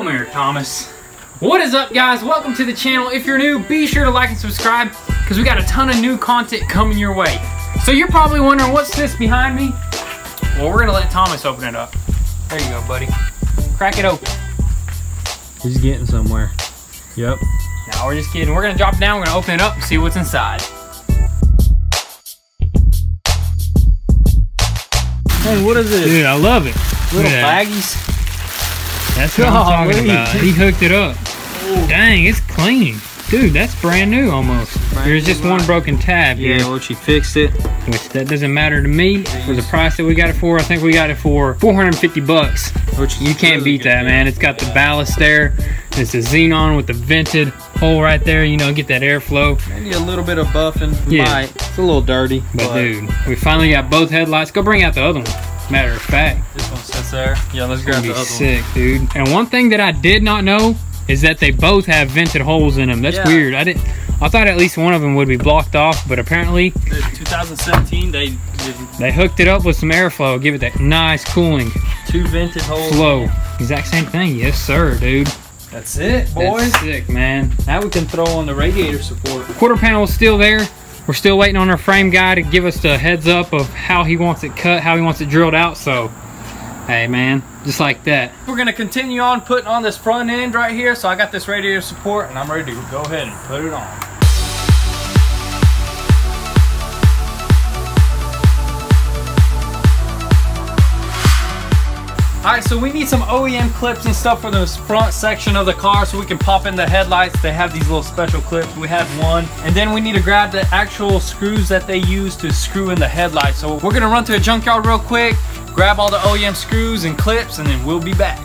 Boom, Eric Thomas. What is up, guys? Welcome to the channel. If you're new, be sure to like and subscribe because we got a ton of new content coming your way. So you're probably wondering, what's this behind me? Well, we're gonna let Thomas open it up. There you go, buddy. Crack it open. He's getting somewhere. Yep. No, we're just kidding. We're gonna drop it down, we're gonna open it up and see what's inside. Hey, what is this? Dude, I love it. Little baggies. That's what I'm talking about. He hooked it up. Ooh. Dang, it's clean. Dude, that's brand new almost. There's just one broken tab here. Yeah, well, she fixed it. Which that doesn't matter to me. For the price that we got it for, I think we got it for 450 bucks. Which you can't beat that, man. It's got the ballast there. It's a xenon with the vented hole right there. You know, get that airflow. Maybe a little bit of buffing. Yeah. It's a little dirty. But dude, we finally got both headlights. Go bring out the other one. Matter of fact. This one sits there. Yeah, let's grab the other one. Sick, dude. And one thing that I did not know is that they both have vented holes in them. That's weird. I thought at least one of them would be blocked off, but apparently 2017 they hooked it up with some airflow, give it that nice cooling. 2 vented holes. Flow. Exact same thing. Yes, sir, dude. That's it, boys. That's sick, man. Now we can throw on the radiator support. The quarter panel is still there. We're still waiting on our frame guy to give us the heads up of how he wants it cut, how he wants it drilled out. So, hey, man, just like that. We're gonna continue on putting on this front end right here. So I got this radiator support and I'm ready to go ahead and put it on. Alright, so we need some OEM clips and stuff for this front section of the car so we can pop in the headlights. They have these little special clips. We have one. And then we need to grab the actual screws that they use to screw in the headlights. So we're gonna run to a junkyard real quick, grab all the OEM screws and clips, and then we'll be back.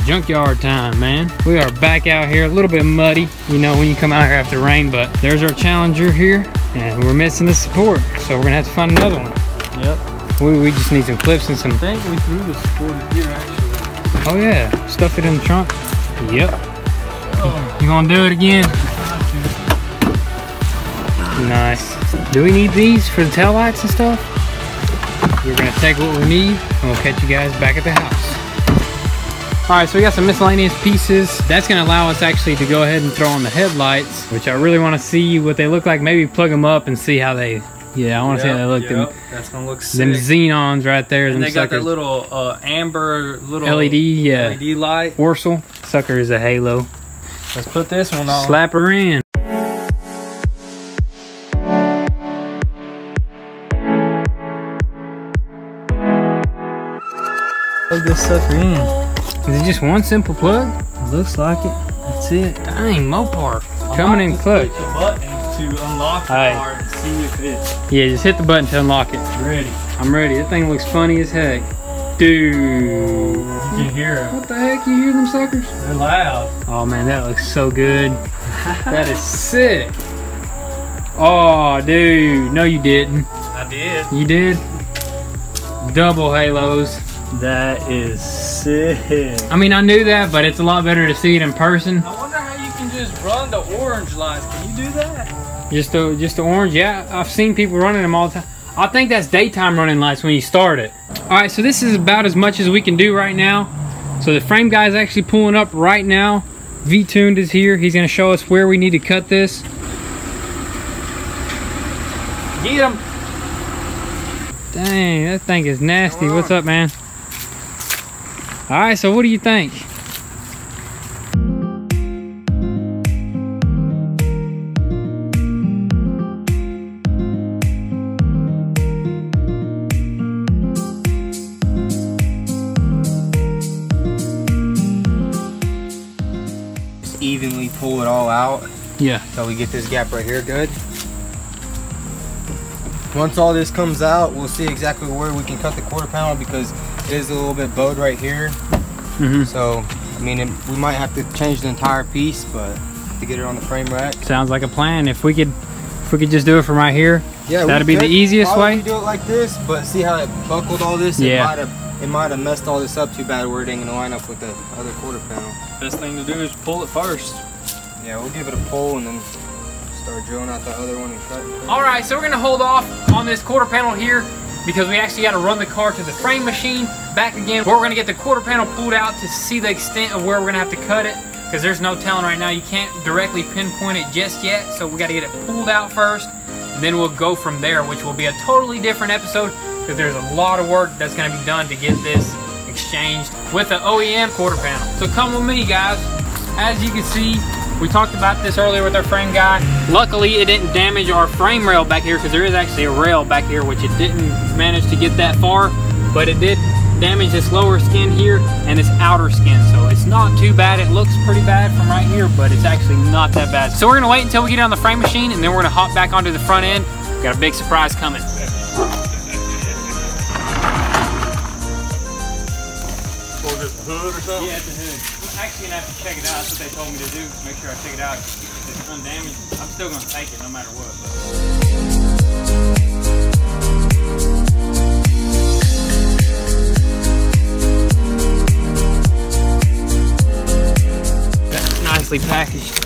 Junkyard time, man. We are back out here, a little bit muddy, you know, when you come out here after rain, but there's our Challenger here, and we're missing the support, so we're gonna have to find another one. Yep. We just need some clips and some... I think we threw the support here, actually. Oh, yeah. Stuff it in the trunk. Yep. Oh. You gonna do it again? Nice. Do we need these for the taillights and stuff? We're gonna take what we need, and we'll catch you guys back at the house. All right, so we got some miscellaneous pieces. That's gonna allow us actually to go ahead and throw on the headlights, which I really wanna see what they look like. Maybe plug them up and see how they... Yeah, I want to see how they look. That's gonna look sick. Them xenons right there. And them they got suckers. that little amber little LED, yeah. LED light. Orsil. Sucker is a halo. Let's put this one on. Slap her in. Plug this sucker in. Is it just one simple plug? It looks like it. That's it. Dang, Mopar. Coming in clutch. Push the button to unlock the car and see if it's... Yeah, just hit the button to unlock it. Ready. I'm ready. That thing looks funny as heck. Dude. You can hear them. What the heck? You hear them suckers? They're loud. Oh man, that looks so good. That is sick. Oh, dude. No, you didn't. I did. You did? Double halos. That is sick. I mean, I knew that, but it's a lot better to see it in person. I wonder how you can just run the orange lights. Can you do that? Just the orange? Yeah, I've seen people running them all the time. I think that's daytime running lights when you start it. All right, so this is about as much as we can do right now. So the frame guy is actually pulling up right now. V-Tuned is here. He's gonna show us where we need to cut this. Get him. Dang, that thing is nasty. What's up, man? All right, so what do you think? Just evenly pull it all out. Yeah. So we get this gap right here good. Once all this comes out, we'll see exactly where we can cut the quarter panel because it is a little bit bowed right here. So, I mean, we might have to change the entire piece, but to get it on the frame rack. Sounds like a plan. If we could just do it from right here, yeah, that'd be the easiest way. Do it like this, but see how it buckled all this? Yeah. It might have messed all this up too bad where it ain't gonna line up with the other quarter panel. Best thing to do is pull it first. Yeah, we'll give it a pull and then start drilling out the other one and cut. All right, so we're gonna hold off on this quarter panel here because we actually got to run the car to the frame machine, back again, where we're gonna get the quarter panel pulled out to see the extent of where we're gonna have to cut it, because there's no telling right now. You can't directly pinpoint it just yet, so we gotta get it pulled out first, and then we'll go from there, which will be a totally different episode, because there's a lot of work that's gonna be done to get this exchanged with the OEM quarter panel. So come with me, guys. As you can see, we talked about this earlier with our frame guy. Luckily, it didn't damage our frame rail back here, because there is actually a rail back here, which it didn't manage to get that far, but it did damage this lower skin here and this outer skin. So it's not too bad. It looks pretty bad from right here, but it's actually not that bad. So we're gonna wait until we get on the frame machine, and then we're gonna hop back onto the front end. We got a big surprise coming. Hood or something? Yeah, it's a hood. I'm actually gonna have to check it out. That's what they told me to do. Make sure I check it out. If it's undamaged, I'm still gonna take it no matter what. That's nicely packaged.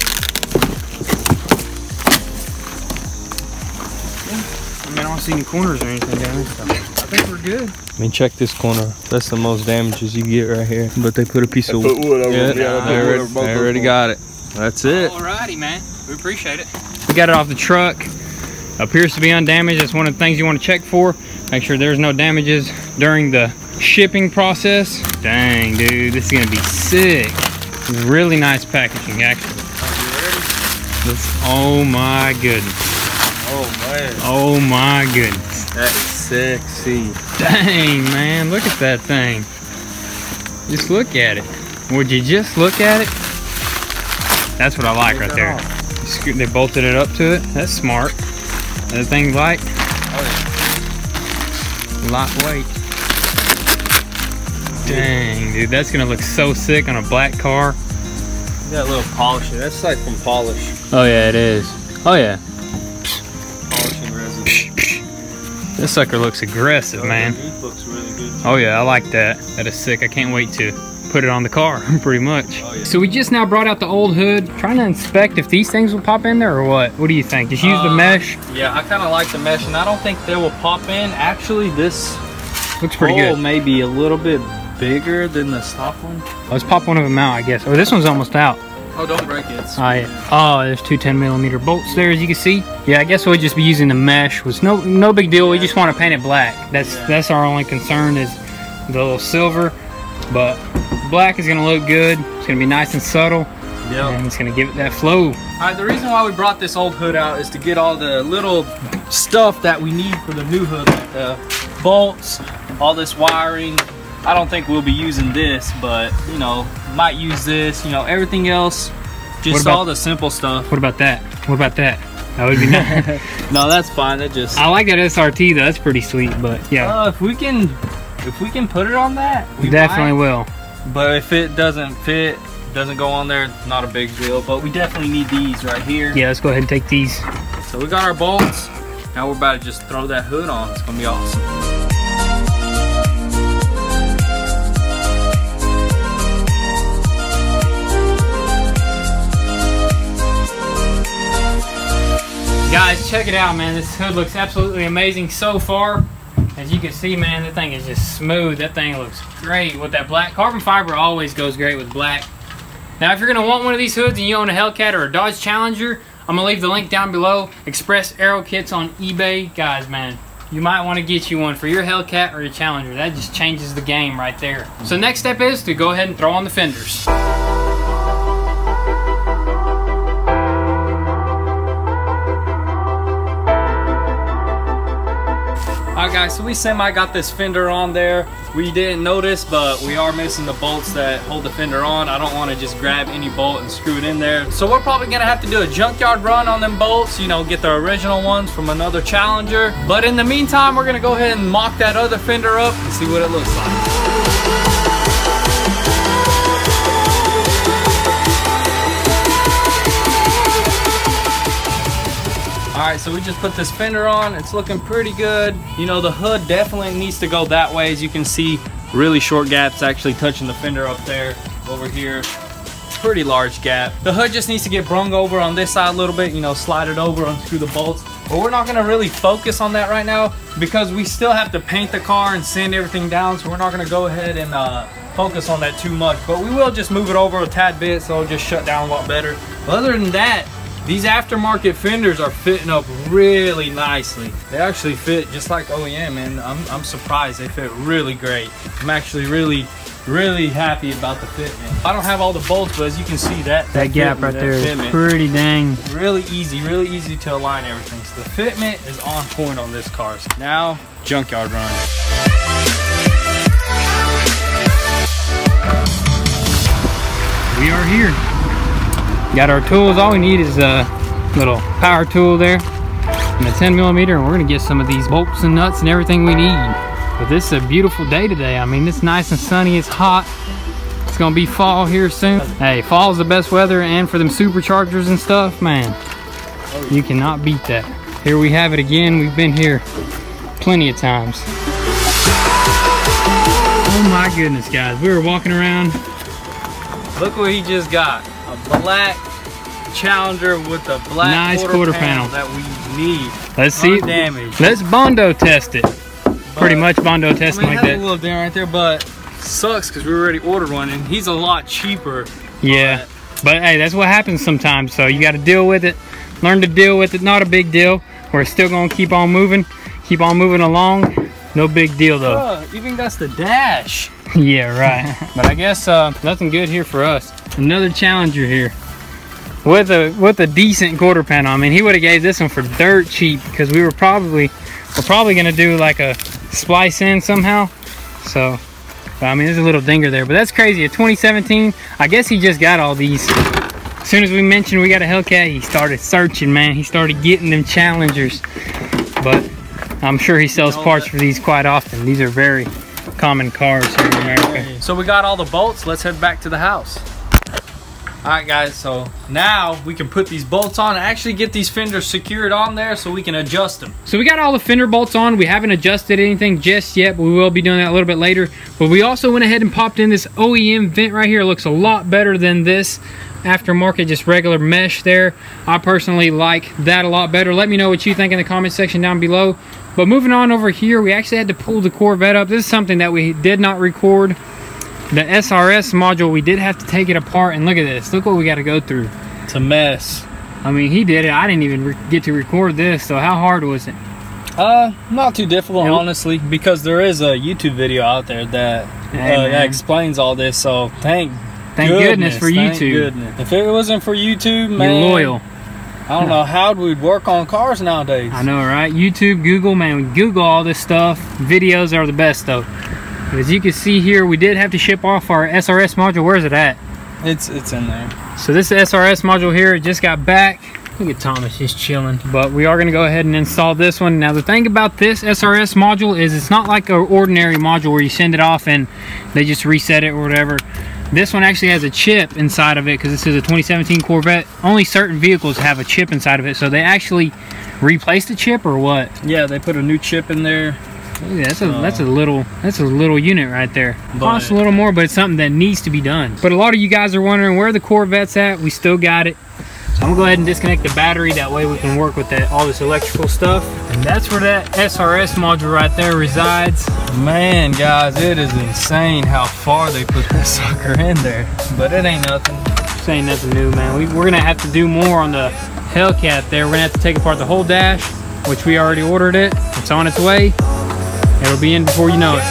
I mean, I don't see any corners or anything damaged, so I think we're good. I mean, check this corner. That's the most damages you get right here. But they put a piece of wood over. They already got it. That's it. Alrighty, man. We appreciate it. We got it off the truck. Appears to be undamaged. That's one of the things you want to check for. Make sure there's no damages during the shipping process. Dang, dude, this is gonna be sick. Really nice packaging, actually. Oh my goodness. Oh man. Oh my goodness. That's sexy. Dang, man, look at that thing. Just look at it. Would you just look at it? That's what I like right there. They bolted it up to it. That's smart. That thing's light. Lightweight. Dang, dude, that's gonna look so sick on a black car. Got a little polishing. That's like from polish. Oh yeah, it is. Oh yeah. Polishing resin. This sucker looks aggressive, man. It looks really good too. Oh yeah, I like that. That is sick. I can't wait to put it on the car, pretty much. Oh, yeah. So we just now brought out the old hood. Trying to inspect if these things will pop in there or what? What do you think? Just use the mesh? Yeah, I kind of like the mesh, and I don't think they will pop in. Actually, this Looks pretty good. may be a little bit bigger than the stock one. Let's pop one of them out, I guess. Oh, this one's almost out. Oh, don't break it. Oh, there's two 10mm bolts there, as you can see. Yeah, I guess we'll just be using the mesh. Was no big deal. We just want to paint it black. That's our only concern, is the little silver. But black is gonna look good. It's gonna be nice and subtle. Yeah. And it's gonna give it that flow. Alright, the reason why we brought this old hood out is to get all the little stuff that we need for the new hood, like the bolts, all this wiring. I don't think we'll be using this, but you know, might use this, you know, everything else, just all the simple stuff. What about that? What about that? That would be nice. No, that's fine. That just, I like that SRT though. That's pretty sweet, but yeah. if we can put it on that, we definitely might. will. But if it doesn't fit, doesn't go on there, not a big deal. But we definitely need these right here. Yeah, let's go ahead and take these. So we got our bolts. Now we're about to just throw that hood on. It's gonna be awesome. Guys, check it out, man. This hood looks absolutely amazing so far. As you can see, man, that thing is just smooth. That thing looks great with that black. Carbon fiber always goes great with black. Now, if you're gonna want one of these hoods and you own a Hellcat or a Dodge Challenger, I'm gonna leave the link down below. Express Aero Kits on eBay. Guys, man, you might wanna get you one for your Hellcat or your Challenger. That just changes the game right there. So next step is to go ahead and throw on the fenders. Alright guys, so we semi got this fender on there. We didn't notice, but we are missing the bolts that hold the fender on. I don't want to just grab any bolt and screw it in there. So we're probably going to have to do a junkyard run on them bolts, you know, get the original ones from another Challenger. But in the meantime, we're going to go ahead and mock that other fender up and see what it looks like. Alright, so we just put this fender on. It's looking pretty good. You know, the hood definitely needs to go that way. As you can see, really short gaps actually touching the fender up there. Over here, pretty large gap. The hood just needs to get brung over on this side a little bit, you know, slide it over, unscrew the bolts. but we're not gonna really focus on that right now because we still have to paint the car and sand everything down, so we're not gonna go ahead and focus on that too much, but we will just move it over a tad bit so it'll just shut down a lot better. But other than that, these aftermarket fenders are fitting up really nicely. They actually fit just like OEM, and I'm surprised. They fit really great. I'm actually really happy about the fitment. I don't have all the bolts, but as you can see, that gap right there is pretty dang. Really easy to align everything. So the fitment is on point on this car. So now, junkyard run. We are here. Got our tools. All we need is a little power tool there and a 10mm, and we're gonna get some of these bolts and nuts and everything we need. But this is a beautiful day today. I mean, it's nice and sunny, it's hot. It's gonna be fall here soon. Hey, fall is the best weather, and for them superchargers and stuff, man, you cannot beat that. Here we have it again. We've been here plenty of times. Oh my goodness, guys. We were walking around. Look what he just got. A black Challenger with a black nice quarter panel that we need. Let's see. Undamaged. Let's Bondo test it. Pretty much Bondo testing like that. A little dent right there, but sucks because we already ordered one, and he's a lot cheaper. Yeah, but hey, that's what happens sometimes. So you got to deal with it. Learn to deal with it. Not a big deal. We're still gonna keep on moving along. No big deal though. Even that's the dash. Yeah, right. But I guess nothing good here for us. Another Challenger here with a decent quarter panel. I mean, he would have gave this one for dirt cheap because we're probably gonna do like a splice in somehow. So, I mean, there's a little dinger there, but that's crazy. A 2017. I guess he just got all these. As soon as we mentioned we got a Hellcat, he started searching, man. He started getting them Challengers. But I'm sure he sells parts for these quite often. These are very common cars here in America. So we got all the bolts. Let's head back to the house. All right, guys, so now we can put these bolts on and actually get these fenders secured on there so we can adjust them. So we got all the fender bolts on. We haven't adjusted anything just yet, but we will be doing that a little bit later. But we also went ahead and popped in this OEM vent right here. It looks a lot better than this aftermarket, just regular mesh there. I personally like that a lot better. Let me know what you think in the comment section down below. But moving on over here, we actually had to pull the Corvette up. This is something that we did not record. The SRS module, we did have to take it apart, and look at this. Look what we got to go through. It's a mess. I mean, he did it. I didn't even get to record this, so how hard was it? Not too difficult, honestly, because there is a YouTube video out there that explains all this, so thank goodness for YouTube. If it wasn't for YouTube, man, you're loyal. I don't know how we'd work on cars nowadays. I know, right? YouTube, Google, man, we Google all this stuff. Videos are the best, though. As you can see here, we did have to ship off our SRS module. Where's it at? It's in there. So this SRS module here, it just got back. Look at Thomas, just chilling. But we are going to go ahead and install this one. Now the thing about this SRS module is it's not like an ordinary module where you send it off and they just reset it or whatever. This one actually has a chip inside of it because this is a 2017 Corvette. Only certain vehicles have a chip inside of it. So they actually replaced the chip or what? Yeah, they put a new chip in there. Yeah, that's a little unit right there. Costs a little more, but it's something that needs to be done. But a lot of you guys are wondering where the Corvette's at. We still got it. So I'm gonna go ahead and disconnect the battery. That way we can work with all this electrical stuff. And that's where that SRS module right there resides. Man, guys, it is insane how far they put that sucker in there. But it ain't nothing. This ain't nothing new, man. We're gonna have to do more on the Hellcat there. We're gonna have to take apart the whole dash, which we already ordered it. It's on its way. It'll be in before you know it.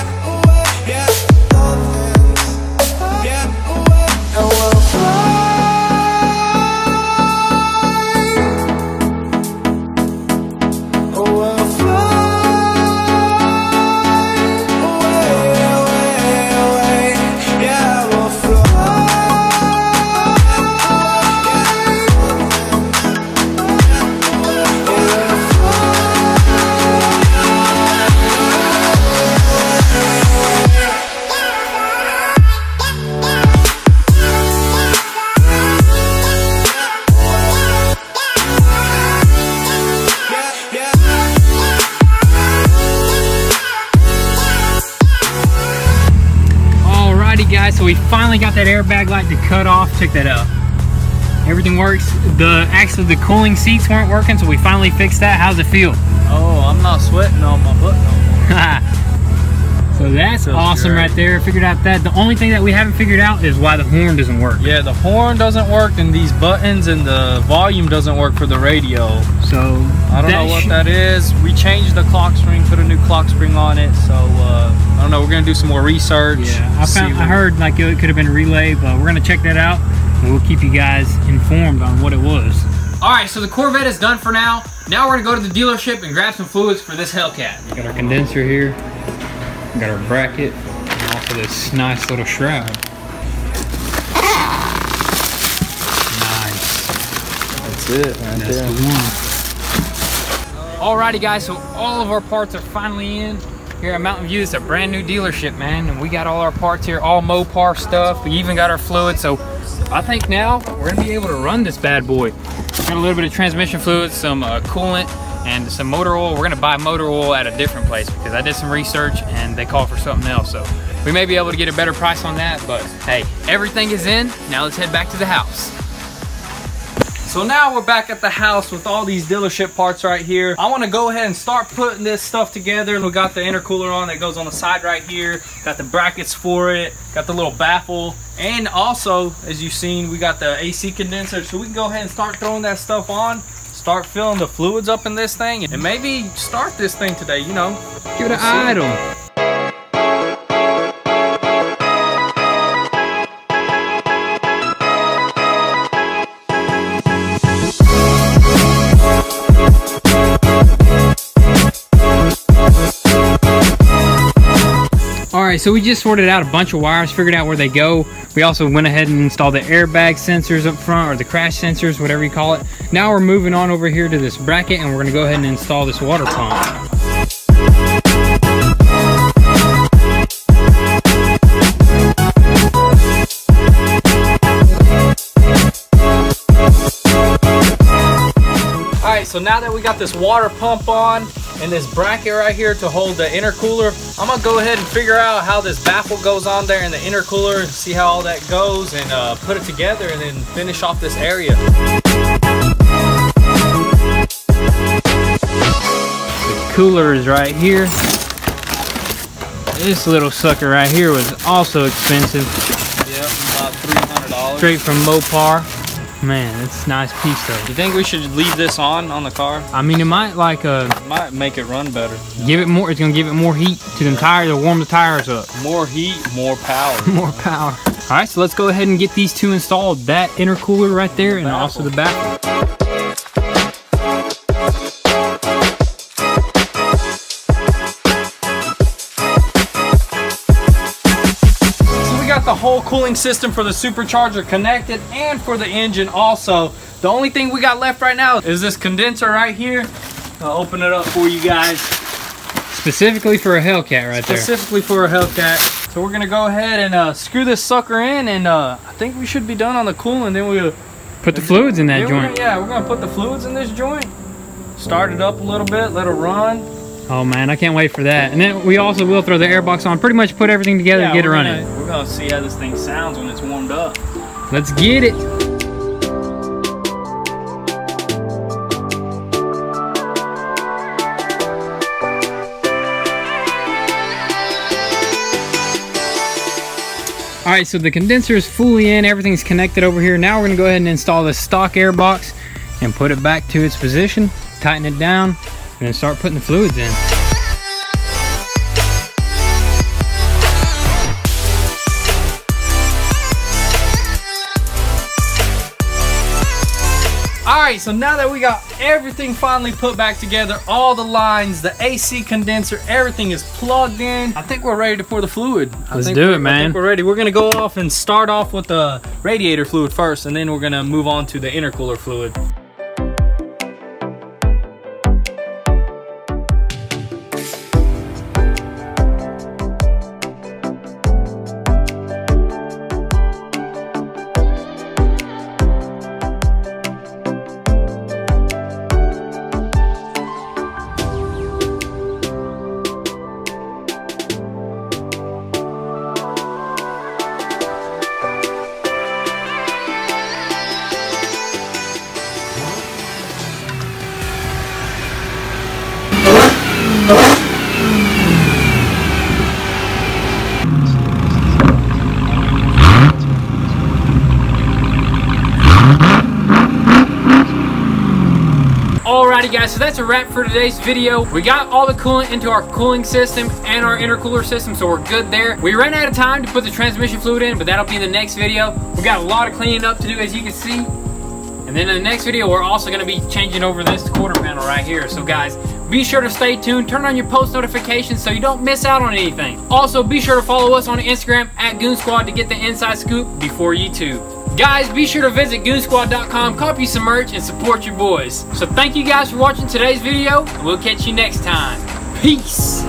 Guys, so we finally got that airbag light to cut off. Check that out. Everything works. The cooling seats weren't working, so we finally fixed that. How's it feel? Oh, I'm not sweating on my butt no more. So that's awesome right there. Figured out that. The only thing that we haven't figured out is why the horn doesn't work. Yeah, the horn doesn't work, and these buttons and the volume doesn't work for the radio. So I don't know what that is. We changed the clock spring, put a new clock spring on it. So I don't know. We're gonna do some more research. Yeah, I heard like it could have been a relay, but we're gonna check that out, and we'll keep you guys informed on what it was. All right, so the Corvette is done for now. Now we're gonna go to the dealership and grab some fluids for this Hellcat. We got our condenser here. We got our bracket, and also this nice little shroud. Nice. That's it, right That's there. the one. Alrighty guys, so all of our parts are finally in. Here at Mountain View, it's a brand new dealership, man. And we got all our parts here, all Mopar stuff. We even got our fluid, so I think now we're gonna be able to run this bad boy. Got a little bit of transmission fluid, some coolant, and some motor oil. We're gonna buy motor oil at a different place because I did some research and they call for something else. So we may be able to get a better price on that, but hey, everything is in. Now let's head back to the house. So now we're back at the house with all these dealership parts right here. I wanna go ahead and start putting this stuff together. We got the intercooler on that goes on the side right here. Got the brackets for it. Got the little baffle. And also, as you've seen, we got the AC condenser. So we can go ahead and start throwing that stuff on. Start filling the fluids up in this thing, and maybe start this thing today, you know. Give it an idle. Alright, so we just sorted out a bunch of wires, figured out where they go. We also went ahead and installed the airbag sensors up front, or the crash sensors, whatever you call it. Now we're moving on over here to this bracket, and we're going to go ahead and install this water pump. Alright, so now that we got this water pump on, and this bracket right here to hold the intercooler, I'm gonna go ahead and figure out how this baffle goes on there in the intercooler and see how all that goes, and put it together and then finish off this area. The cooler is right here. This little sucker right here was also expensive. Yep, about $300. Straight from Mopar. Man, it's a nice piece though. You think we should leave this on the car? I mean, it might like Might make it run better. give it more. It's gonna give it more heat to them tires to warm the tires up. More heat, more power. More power. All right, so let's go ahead and get these two installed. That intercooler right there, and also the baffle. The whole cooling system for the supercharger connected, and for the engine also. The only thing we got left right now is this condenser right here. I'll open it up for you guys. Specifically for a Hellcat right there. Specifically for a Hellcat. So we're gonna go ahead and screw this sucker in, and I think we should be done on the cooling. Then we'll put the fluids in that joint. We're gonna put the fluids in this joint. Start it up a little bit, let it run. Oh man, I can't wait for that. And then we also will throw the airbox on. Pretty much put everything together and get it running. We're gonna see how this thing sounds when it's warmed up. Let's get it. All right, so the condenser is fully in. Everything's connected over here. Now we're gonna go ahead and install the stock airbox and put it back to its position, tighten it down, and then start putting the fluids in. Alright, so now that we got everything finally put back together, all the lines, the AC condenser, everything is plugged in, I think we're ready to pour the fluid. Let's do it, man. I think we're ready. We're gonna go off and start off with the radiator fluid first, and then we're gonna move on to the intercooler fluid. Alrighty guys, so that's a wrap for today's video. We got all the coolant into our cooling system and our intercooler system, so we're good there. We ran out of time to put the transmission fluid in, but that'll be in the next video. We got a lot of cleaning up to do, as you can see. And then in the next video, we're also gonna be changing over this quarter panel right here. So guys, be sure to stay tuned, turn on your post notifications so you don't miss out on anything. Also, be sure to follow us on Instagram at Goon Squad to get the inside scoop before YouTube. Guys, be sure to visit goonsquad.com, copy some merch, and support your boys. So thank you guys for watching today's video, and we'll catch you next time. Peace!